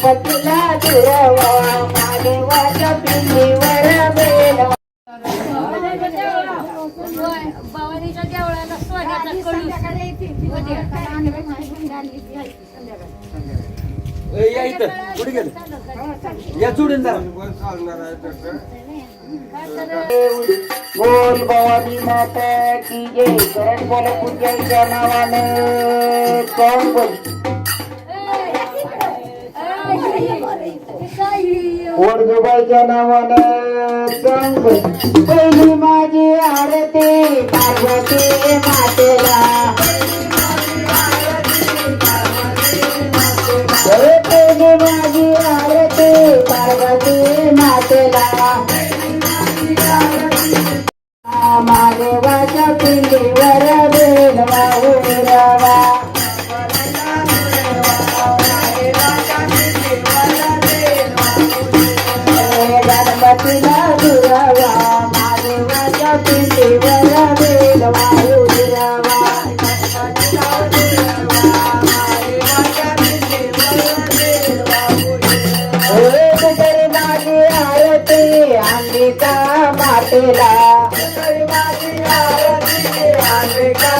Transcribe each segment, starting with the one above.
गणपतीला दुरावा महादेवाच्या पिंडीवर बेलवा. भवानीच्या देवळाला सोन्याचा कळस या इथं कुठे गेलं या जोडून जरा बोल भवानी माता की जय. करण बोल पूजाच्या नावानं कोण बोल वर्धुबाईच्या नावानं सांग बोल. पहिली माझी आरती पार्वती मातेला. पहिली माझी आरती पार्वती मातेला. महादेवाच्या पिंडीवर बेलवा उरवा. गणपतीला दुरावा महादेवाच्या पिंडीवर बेलवा उरवा. तुझी माझी आरती अंबिका मातेला. तुझी माझी आरती अंबिका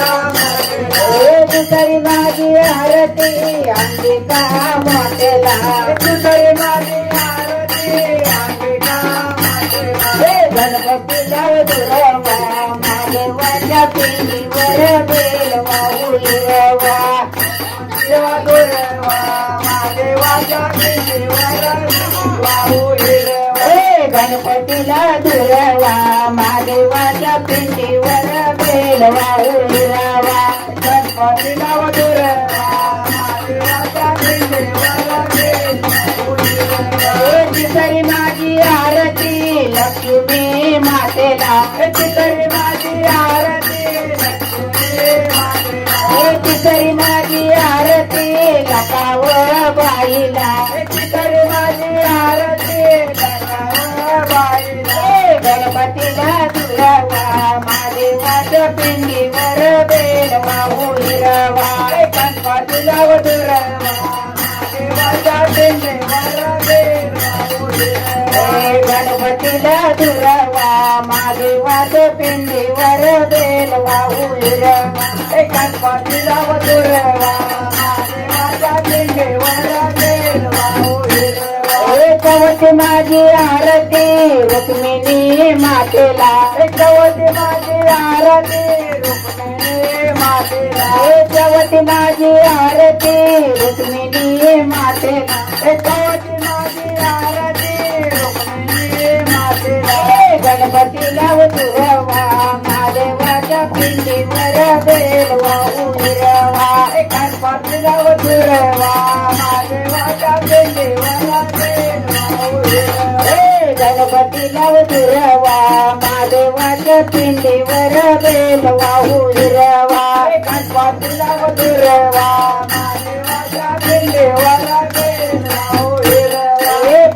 मातेला. गणपतीला दुरावा महादेवाच्या पिंडीवर बेलवा उरवा. गणपतीला दुरावा महादेवाच्या पिंडीवर बेलवा उरवा. गणपतीला दुरावा महादेवाच्या पिंडीवर तिसरी माझी आरती लक्ष्मी मातेला. तिसरी माझी आरती तिसरी माझी आरती लकाव बाईला. तिसरी माझी आरती लकाव बाईला. गणपतीला दुरावा महादेवाच्या पिंडीवर बेलवा उरवा. गणपतीला दुरावा महादेवाच्या पिंडीवर बेलवा उरवा. गणपतीला दुरावा महादेवाच्या पिंडीवर बेलवा उरवा. गणपतीला दुरावा महादेवाच्या पिंडीवर बेलवा उरवा. कवच माझी आरती रुक्मिणी मातेला. कवच माझी आरती रुक्मिणी मातेला. कवच माझी आरती रुक्मिणी मातेला. कवच माझी आरती रुक्मिणी मातेला. गणपतीला दुरावा महादेवाच्या पिंडीवर बेलवा उरवा. गणपतीला दुरावा महादेवाच्या पिंडीवर बेलवा उरवा. गणपतीला दुरावा महादेवाच्या पिंडीवर बेलवा उरवा. गणपतीला दुरावा महादेवाच्या पिंडीवर बेलवा उरवा.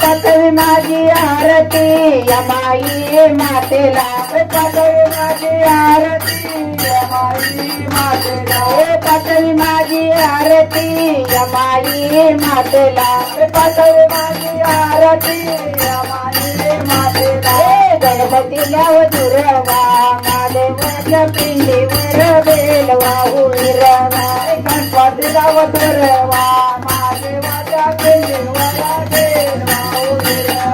पातळी माझी आरती यमाई मातेला. पातळी माझी आरती यमाई मातेला. पातळी माझी आरती यमाई मातेला. पातळी माझी आरती यमाई मातेला. गणपतीला दुरावा महादेवाच्या पिंडीवर बेलवा उरवा. गणपतीला दुरावा महादेवाच्या पिंडीवर बेलवा उरवा.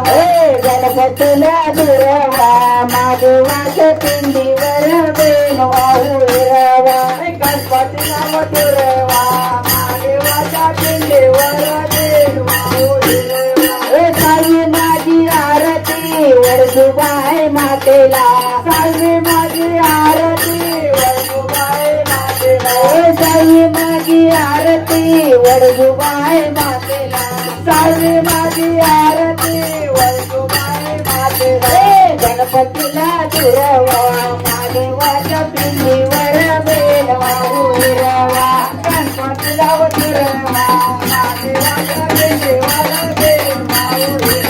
गणपतीला दुरावा महादेवाच्या पिंडीवर बेलवा उरवा. गणपतीला दुरावा महादेवाच्या पिंडीवर बेलवा उरवा. साई माझी आरती वर्धुबाई मातेला. साई माझी आरती वर्धुबाई मातेला. साई माझी आरती वर्धुबाई मातेला. साई माझी आरती वर्धुबाई मातेला. गणपतीला दुरावा महादेवाच्या पिंडीवर बेलवा उरवा. गणपतीला दुरावा महादेवाच्या पिंडीवर बेलवा उरवा.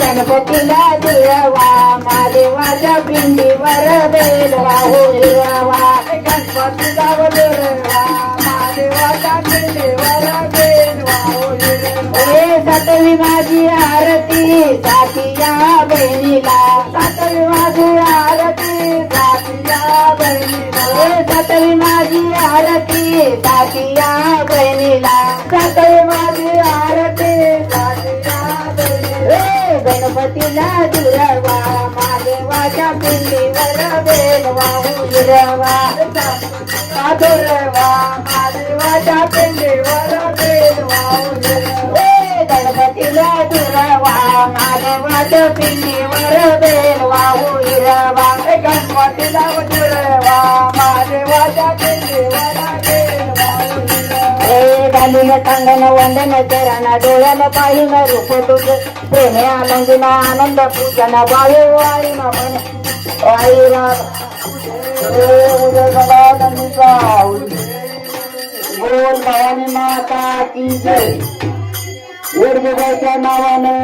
गणपतीला दुरावा महादेवाच्या पिंडीवर बेलवा उरवा. गणपतीला दुरावा महादेवाच्या पिंडीवर बेलवा उरवा. सातवी माझी आरती सातिया बहिणीला सातवी माझी आरती सातिया बहिणीला सातवी माझी आरती सातिया बहिणीला सातवी माझी आरती सातिया बहिणीला गणपतीला दुर्वा महादेवाच्या पिंडीवर बेल वाहू दुर्वा दुर्वा महादेवाच्या पिंडीवर बेल वाहू गणपतीला दुर्वा महादेवाच्या पिंडीवर बेल वाहू हिरवा गणपतीला दुर्वा महादेवाच्या पिंडीवर बेल वाहू घालीन टांगण वंदन चरण डोळ्याला पाहिन रूप तुझ प्रेमे आनंदीना आनंद पूजन बाळे वाळीन पण वाळीला बोल भवानी माता की जय उर्मिलाच्या नावाने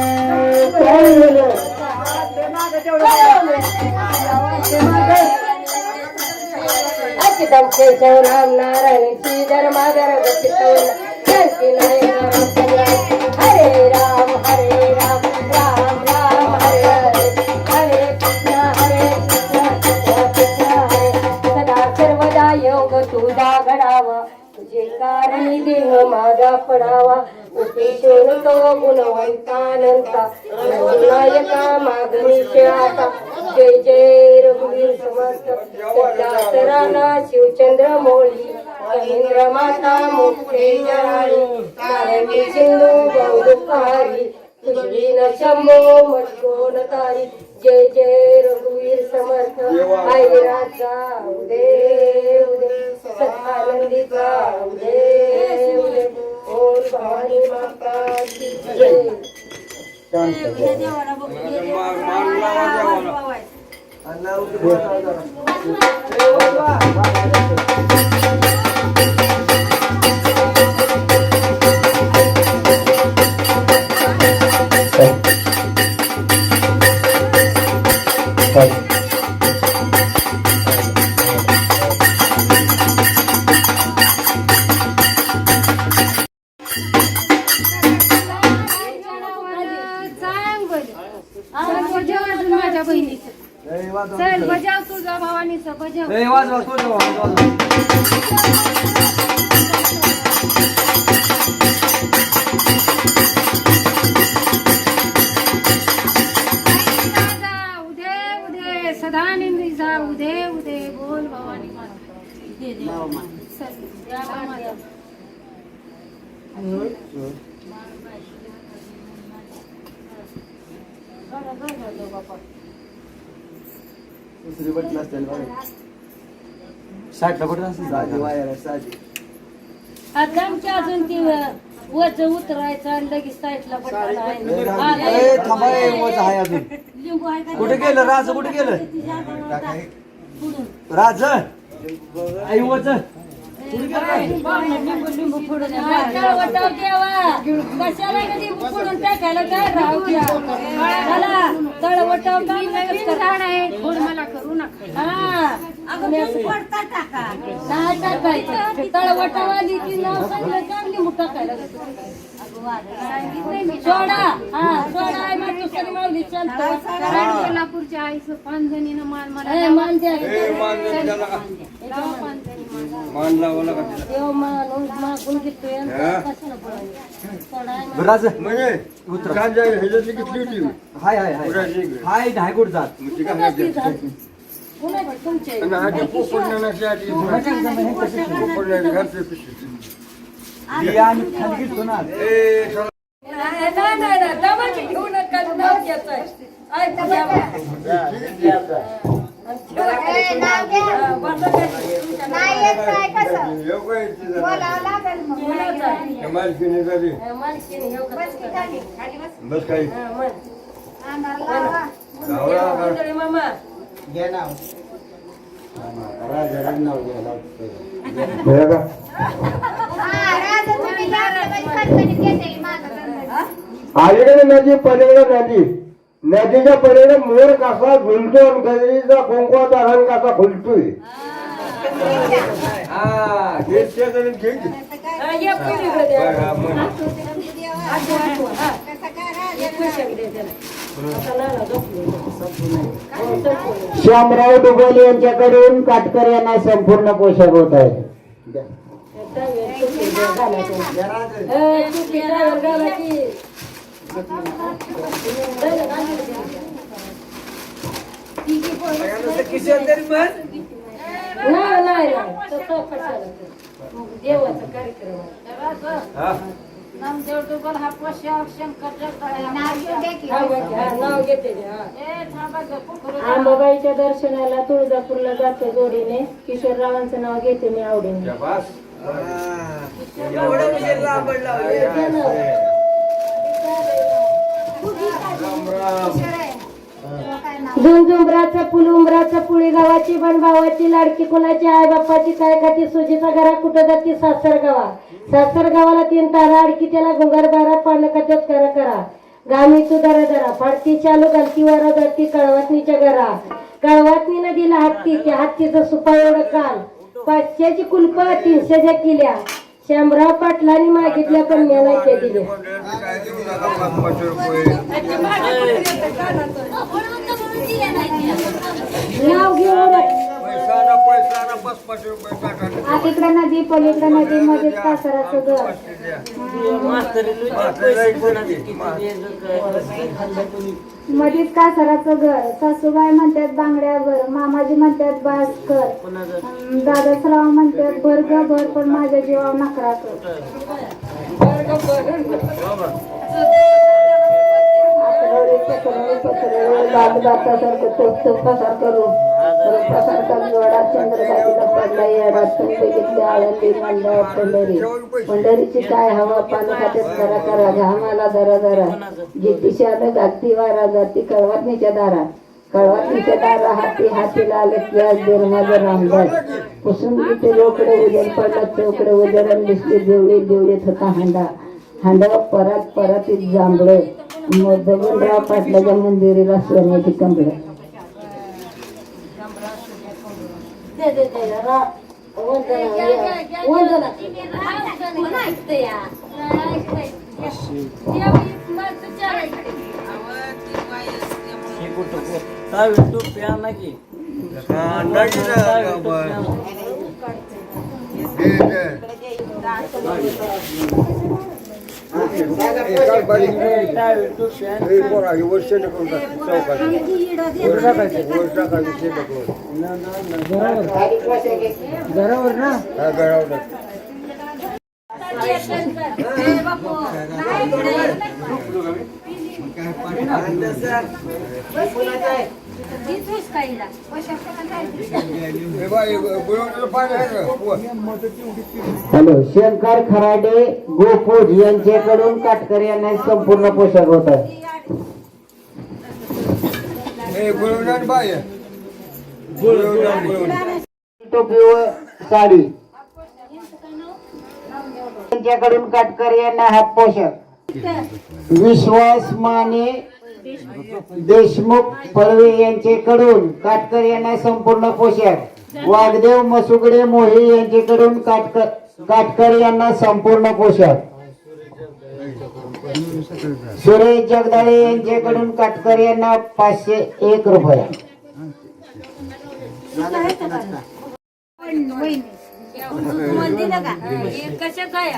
अचितम केशव राम नारायण श्रीधर माधर शांती हरे राम राम राम हरे हरे कृष्ण कृष्ण हरे सदा सर्वदा योग तुझा घडावा तुझे कारणी देह माझा पडावा उपेशोन तो गुणवंतानंता नायका मागणीश आता जय जय रघुवीर समर्थ सराना शिवचंद्र मोळी महेंद्र माता मुक्ते जराळी नारायणी सिंधू बहुदुःखारी तुझवीन शंभो मटकोनकारी जय जय रघुवीर समर्थ आई राजा उदे उदे सदानंदीचा उदे उदे बोल भवानी माता की जय माझ्या बहिणीचं चल बजाव तुझा भवानीचं बजाव उदे उदे सदानंदी जा उदे उदे बोल भवानी माता दुसरी बटन असतील साठला बटन असतील वायर साधी आता आमच्या अजून ती वज उतरायचं आणि लगेच साईडला थांबा वज आहे अजून लिंबू आहे का? कुठे गेलं राज कुठे गेलं राज आई वज लिंबू फोडून कशाला लिंबू फोडून टाकायला काय राहू द्या मला तळवटाव झाड आहे फोड मला करू नका नाही टाकायचं तळवटावाली ती नाव सांगितलं का लिंबू टाकायला सोडा सोडा आहे मग दुसरी मावली कोल्हापूरच्या आईचं 5 जणीनं मान मला मान द्या राज हाय हाय हाय हाय नाही कुठं जात बस काही मामा अलीकडे नदी पलीकडे नदी नदीच्या पलीकडे मोर कसा झुलतो आणि गजरीचा कुंकवाचा रंग कसा फुलतोय आठवा, हा. एक पैशाने दे त्याला. आता नाना झोपले. हो, संपवलं. श्यामराव डुबल यांच्याकडून काटकर यांना संपूर्ण पोषक होत आहे. टुपी ड्रायव्हर घालायची. नाही नाही तसं कशाला देवाचा कार्यक्रम आहे. नामदेव डुबल हा पोशाख शंकर जगदाळे नाव घेते ते, हा. अंबाबाईच्या दर्शनाला तुळजापूरला जातो जोडीने. किशोररावांचं नाव घेते मी आवडीने. झुंझुंबराचं फुल उंबराचं पुळी गावाची बन भावाची लाडकी कुणाची आई बाप्पाची काय खाती सुजीचा घरा कुठं जाती सासर गावाला 3 तारा अडकी त्याला गुंगार बारा पान कथत करा करा गामी तू दरा दरा फाडती चालू घालती वारा जाती कळवातनीच्या घरा. कळवातनी नदीला हत्ती त्या हत्तीचं सुपा एवढं काल 500ची कुलप 300च्या किल्या. श्यामराव पाटलांनी मागितल्या पण मी नाही त्या दिल्या. नाव घेऊन आतीकडे नदी पलीकडे नदी मध्येच कासाराचं घर. मध्येच कासाराचं घर. सासूबाई म्हणतात बांगड्यावर, मामाजी म्हणतात भास्कर, दादासराव म्हणतात भर ग भर पण माझ्या जीवावर नकरा कर. पंढरीची काय हवा पाणी खात्यात करा करा घामाला दरा दरा जिद्दीशी आलं घालती वारा जाती कळवातनीच्या दारा. कळवातनीच्या दारा हाती हातीला आलं की आज देर माझं रामदास. पुसून तिथे लोकडे उजेड पडला चौकडे उजेड दिसते देवळी देवळीत होता हांडा परात परातीत जांभळं. मग बबनराव पाटलाच्या मंदिराला सोन्याची कंबळ. घरावर ना हॅलो. शंकर खराडे गोपूज यांच्याकडून काटकर यांना संपूर्ण पोषक होत आहे. टोपी व साडी त्यांच्याकडून काटकर यांना हात पोषक. विश्वास माने देशमुख पळवे यांच्याकडून काटकर यांना संपूर्ण पोषक. वाघदेव मसुगडे मोहे यांच्याकडून काटकर यांना संपूर्ण पोषक. सुरेश जगदाळे यांच्याकडून काटकर यांना 501 रुपये. कशा काय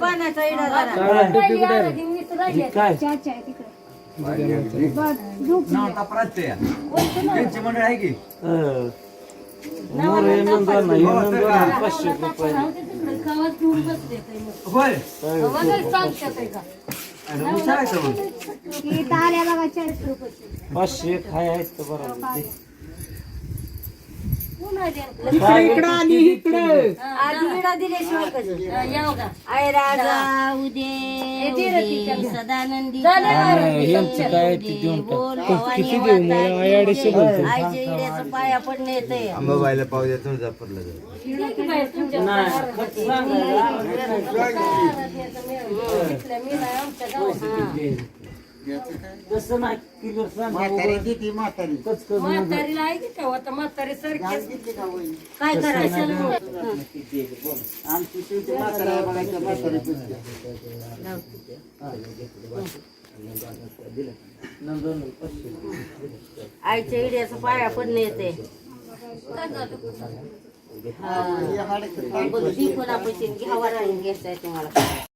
पाण्याचा इडा मंडळ आहे की होय सदानंदी पाया पडणे येते. अंबाबाईला पाहू द्या तुळजापूरला तसं नाही किलो सांग म्हातारीला आहे की तेव्हा तर म्हातारी सारखी काय करायचं आमची शेवटी म्हातारा आहे बघायचं म्हातारी पुसते. आईच्या इड्याचं पाया पडणे येते पैसे घ्यावा राहील घ्यायचंय तुम्हाला